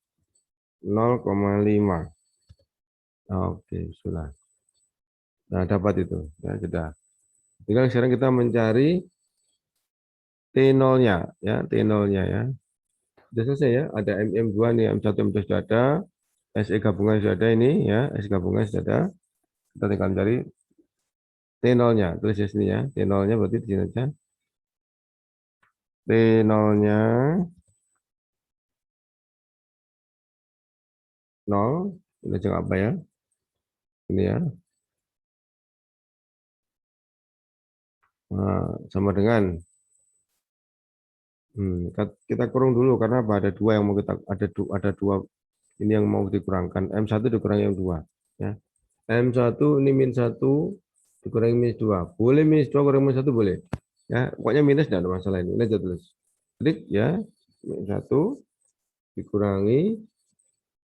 0,5. Oke, sudah. Nah, dapat itu. Ya, sudah. Tinggal sekarang kita mencari T0-nya, ya, T0-nya ya. Sudah selesai ya, ada MM2 nih, M1, M2 sudah ada, SE gabungan sudah ada ini ya, SE gabungan sudah ada. Kita tinggal cari T0-nya, tulis di sini ya. T0-nya berarti di sini aja. T0-nya 0, ini aja apa ya? Ini ya. Nah, sama dengan kita kurung dulu karena apa? Ada 2 yang mau kita ada 2 ini yang mau dikurangkan. M1 dikurangi M2 ya. M1 ini min 1 dikurangi minus 2. Boleh minus 2 kurangi minus 1 boleh. Ya, pokoknya minus tidak ada masalah ini. Ini aja tulis. Klik ya. Min 1 dikurangi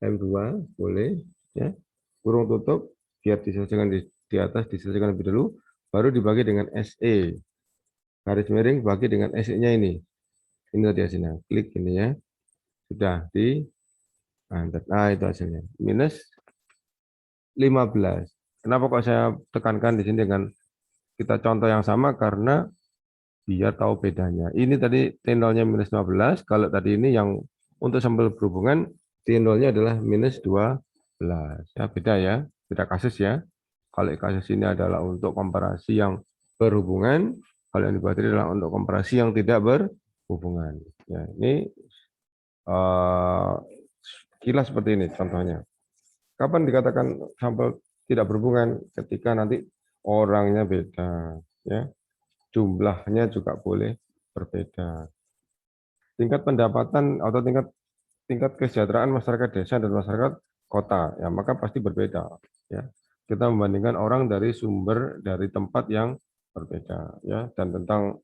M2 boleh ya. Kurung tutup biar diselesaikan di atas diselesaikan lebih dulu baru dibagi dengan SE. Garis miring bagi dengan SE-nya ini. Ini tadi hasilnya. Klik ini ya. Sudah di nah itu hasilnya. Minus 15. Kenapa kok saya tekankan di sini dengan kita contoh yang sama karena biar tahu bedanya. Ini tadi T0-nya minus 15, kalau tadi ini yang untuk sampel berhubungan T0-nya adalah minus 12. Ya, beda ya, beda kasus ya. Kalau kasus ini adalah untuk komparasi yang berhubungan, kalau yang dibuat ini adalah untuk komparasi yang tidak berhubungan. Ya, ini kilas seperti ini contohnya. Kapan dikatakan sampel tidak berhubungan? Ketika nanti orangnya beda, ya, jumlahnya juga boleh berbeda. Tingkat pendapatan atau tingkat kesejahteraan masyarakat desa dan masyarakat kota, ya maka pasti berbeda. Ya, kita membandingkan orang dari sumber dari tempat yang berbeda, ya, dan tentang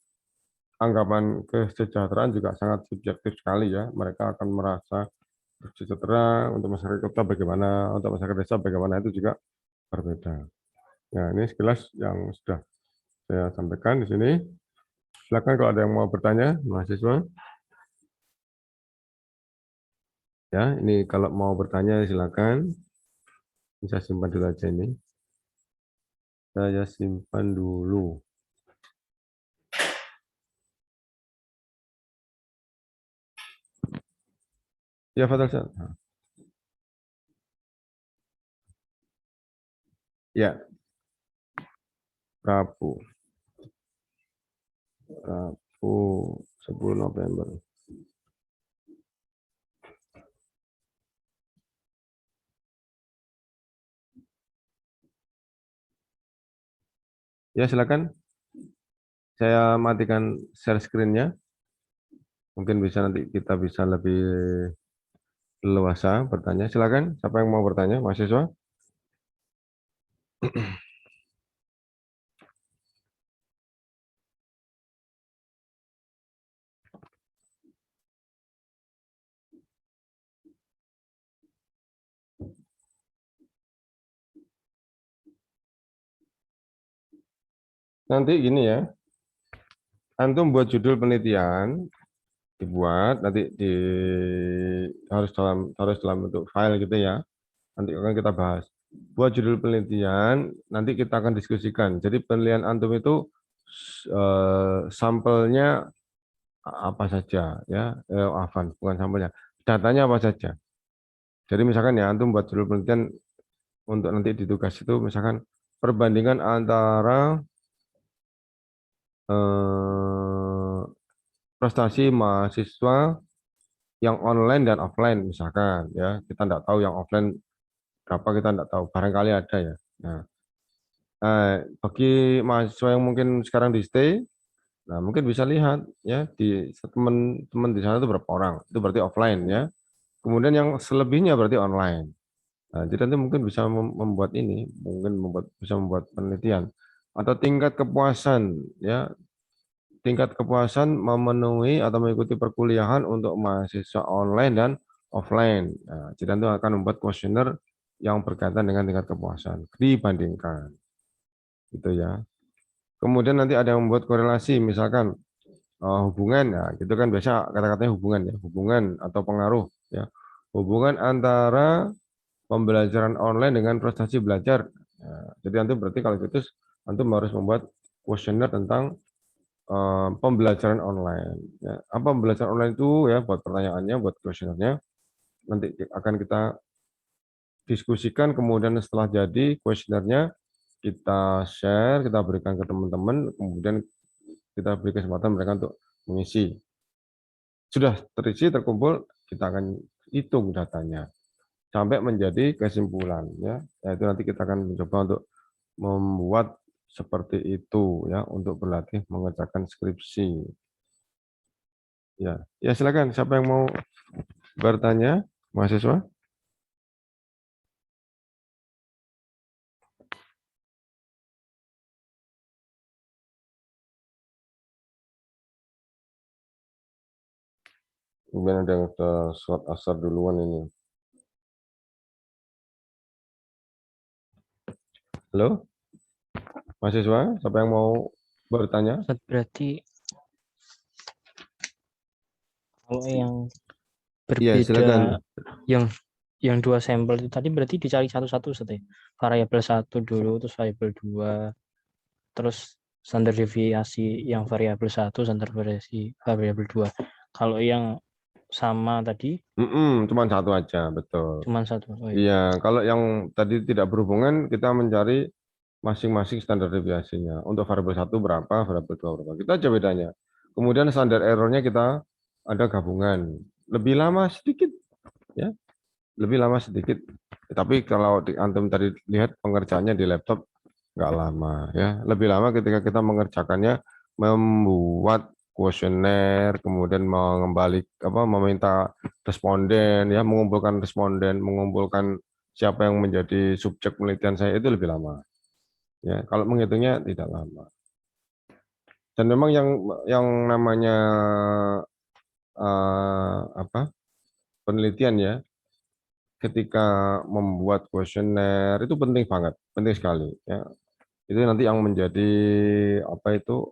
anggapan kesejahteraan juga sangat subjektif sekali ya. Mereka akan merasa sejahtera, untuk masyarakat kota bagaimana, untuk masyarakat desa bagaimana, itu juga berbeda. Nah, ini sekilas yang sudah saya sampaikan di sini. Silakan kalau ada yang mau bertanya, mahasiswa. Ya, ini kalau mau bertanya silakan. Bisa simpan dulu aja ini. Saya simpan dulu. Ya, Fatal. Ya, Rabu. 10 November. Ya, silakan. Saya matikan share screen-nya. Mungkin bisa nanti kita bisa lebih leluasa bertanya. Silakan, siapa yang mau bertanya, mahasiswa? Nanti gini ya, antum buat judul penelitian, dibuat nanti harus dalam bentuk file gitu ya. Nanti akan kita bahas. Buat judul penelitian, nanti kita akan diskusikan. Jadi penelitian antum itu sampelnya apa saja ya, Afan, bukan sampelnya, datanya apa saja. Jadi misalkan ya antum buat judul penelitian untuk nanti di tugas itu misalkan perbandingan antara prestasi mahasiswa yang online dan offline misalkan ya, kita tidak tahu yang offline berapa, kita tidak tahu, barangkali ada ya. Nah, bagi mahasiswa yang mungkin sekarang di stay, nah mungkin bisa lihat ya di teman-teman di sana itu berapa orang, itu berarti offline ya. Kemudian yang selebihnya berarti online. Nah, jadi nanti mungkin bisa membuat ini, mungkin bisa membuat penelitian atau tingkat kepuasan ya, tingkat kepuasan memenuhi atau mengikuti perkuliahan untuk mahasiswa online dan offline. Nah, jadi nanti akan membuat kuesioner yang berkaitan dengan tingkat kepuasan dibandingkan, gitu ya. Kemudian nanti ada yang membuat korelasi, misalkan hubungan, ya, gitu kan biasa kata-katanya hubungan ya, hubungan atau pengaruh ya, hubungan antara pembelajaran online dengan prestasi belajar. Nah, jadi nanti berarti kalau gitu antum harus membuat kuesioner tentang pembelajaran online. Ya. Apa pembelajaran online itu ya, buat pertanyaannya, buat kuesionernya, nanti akan kita diskusikan, kemudian setelah jadi kuesionernya kita share, kita berikan ke teman-teman, kemudian kita beri kesempatan mereka untuk mengisi. Sudah terisi, terkumpul, kita akan hitung datanya sampai menjadi kesimpulan ya. Itu nanti kita akan mencoba untuk membuat seperti itu ya untuk berlatih mengerjakan skripsi. Ya, ya silakan. Siapa yang mau bertanya, mahasiswa? Kemudian ada yang sholat asar duluan ini. Halo, mahasiswa, siapa yang mau bertanya? Berarti kalau yang Iya, silakan. berbeda, yang dua sampel itu tadi berarti dicari satu-satu Ustaz ya. Variabel 1 dulu, terus variabel 2, terus standar deviasi yang variabel 1, standar deviasi variabel 2. Kalau yang sama tadi Cuma satu aja, betul. cuma satu. Oh, iya. Iya, kalau yang tadi tidak berhubungan, kita mencari masing-masing standar deviasinya. Untuk variabel 1 berapa, variabel 2 berapa. Kita aja bedanya. Kemudian standar errornya kita ada gabungan. Lebih lama sedikit, ya. Lebih lama sedikit. Tapi kalau antum tadi lihat pengerjaannya di laptop, nggak lama. Ya. Lebih lama ketika kita mengerjakannya, membuat kuesioner, kemudian meminta responden, ya, mengumpulkan responden, mengumpulkan siapa yang menjadi subjek penelitian saya, itu lebih lama. Ya, kalau menghitungnya tidak lama. Dan memang yang namanya penelitian ya, ketika membuat kuesioner itu penting banget, penting sekali. Ya, itu nanti yang menjadi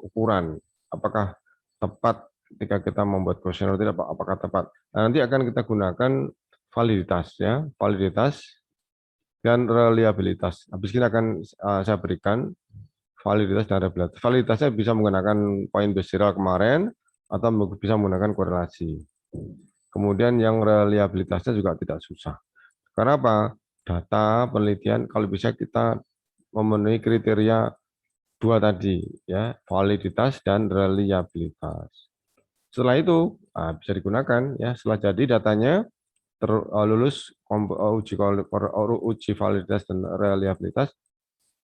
ukuran, apakah tepat ketika kita membuat kuesioner tidak, apakah tepat. Nah, nanti akan kita gunakan validitas ya, validitas dan reliabilitas. Habis ini akan saya berikan validitas dan reliabilitas. Validitasnya bisa menggunakan poin Bessel kemarin atau bisa menggunakan korelasi. Kemudian yang reliabilitasnya juga tidak susah. Karena apa? Data penelitian kalau bisa kita memenuhi kriteria dua tadi ya, validitas dan reliabilitas. Setelah itu bisa digunakan ya, setelah jadi datanya lulus uji validitas dan reliabilitas,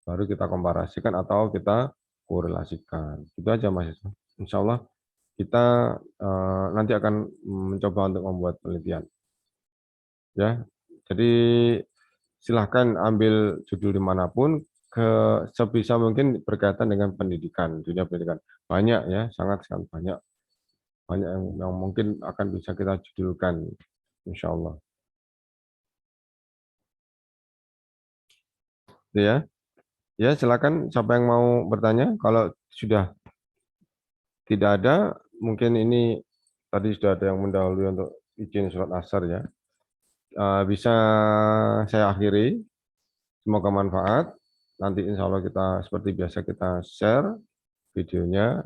baru kita komparasikan atau kita korelasikan. Itu aja Mas. Insya Allah kita nanti akan mencoba untuk membuat penelitian. Ya, jadi silahkan ambil judul dimanapun, sebisa mungkin berkaitan dengan pendidikan, dunia pendidikan. Banyak ya, sangat banyak. Banyak yang mungkin akan bisa kita judulkan, insya Allah. Ya, ya silakan siapa yang mau bertanya. Kalau sudah tidak ada, mungkin ini tadi sudah ada yang mendahului untuk izin sholat asar ya. Bisa saya akhiri. Semoga manfaat. Nanti insya Allah kita seperti biasa kita share videonya.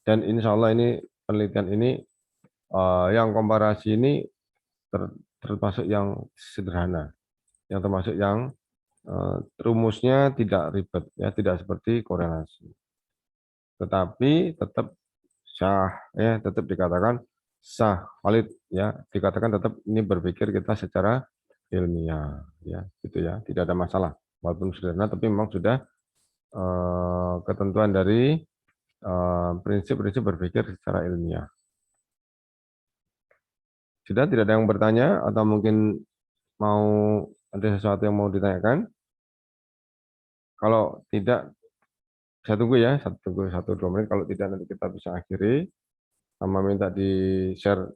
Dan insya Allah ini penelitian ini yang komparasi ini termasuk yang sederhana. Yang termasuk yang rumusnya tidak ribet, ya tidak seperti korelasi. Tetapi tetap sah, ya tetap dikatakan sah, valid, ya dikatakan tetap ini berpikir kita secara ilmiah, ya gitu ya, tidak ada masalah. Walaupun sederhana, tapi memang sudah ketentuan dari prinsip-prinsip berpikir secara ilmiah. Sudah tidak ada yang bertanya atau mungkin mau ada sesuatu yang mau ditanyakan? Kalau tidak, saya tunggu ya, tunggu 1-2 menit. Kalau tidak nanti kita bisa akhiri sama minta di share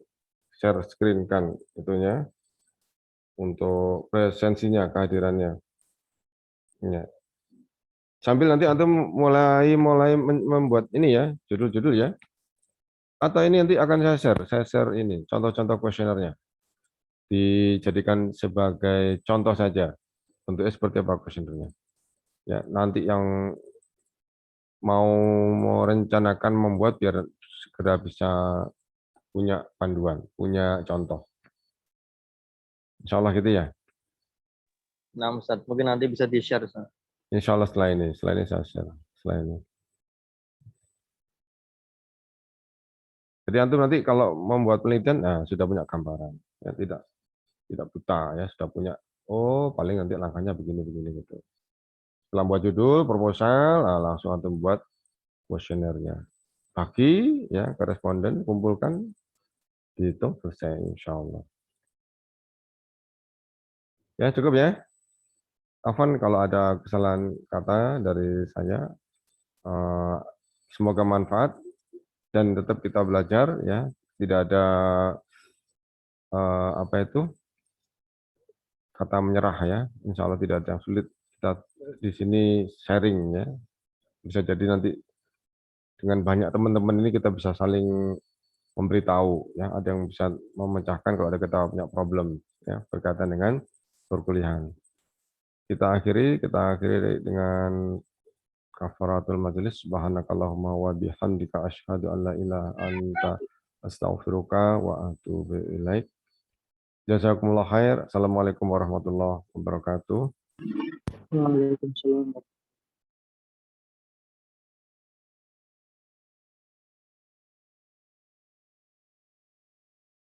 screen kan itunya untuk presensinya, kehadirannya. Ya. Sambil nanti antum mulai membuat ini ya, judul-judul ya. Atau ini nanti akan saya share ini contoh-contoh kuesionernya. Dijadikan sebagai contoh saja. Bentuknya seperti apa kuesionernya. Ya, nanti yang mau merencanakan membuat biar segera bisa punya panduan, punya contoh. Insya Allah gitu ya. Nah, Ustaz, mungkin nanti bisa di-share, Ustaz. Insya Allah setelah ini saya share. Setelah ini. Jadi antum nanti kalau membuat penelitian, nah, sudah punya gambaran, ya tidak buta ya, sudah punya. Oh, paling nanti langkahnya begini gitu. Setelah buat judul, proposal, nah, langsung antum buat kuesionernya. Bagi ya ke responden, kumpulkan, dihitung selesai insya Allah. Ya cukup ya. Afwan kalau ada kesalahan kata dari saya. Semoga manfaat dan tetap kita belajar ya. Tidak ada apa itu kata menyerah ya. Insya Allah tidak ada yang sulit. Kita di sini sharing ya. Bisa jadi nanti dengan banyak teman-teman ini kita bisa saling memberitahu ya. Ada yang bisa memecahkan kalau ada kita punya problem ya berkaitan dengan perkuliahan. Kita akhiri dengan kafaratul majelis. Subhanakallahumma wa bihamdika asyhadu an la ilaha anta astaghfiruka wa atubu ilaik. Jazakumullah khair. Assalamualaikum warahmatullahi wabarakatuh. Waalaikumsalam.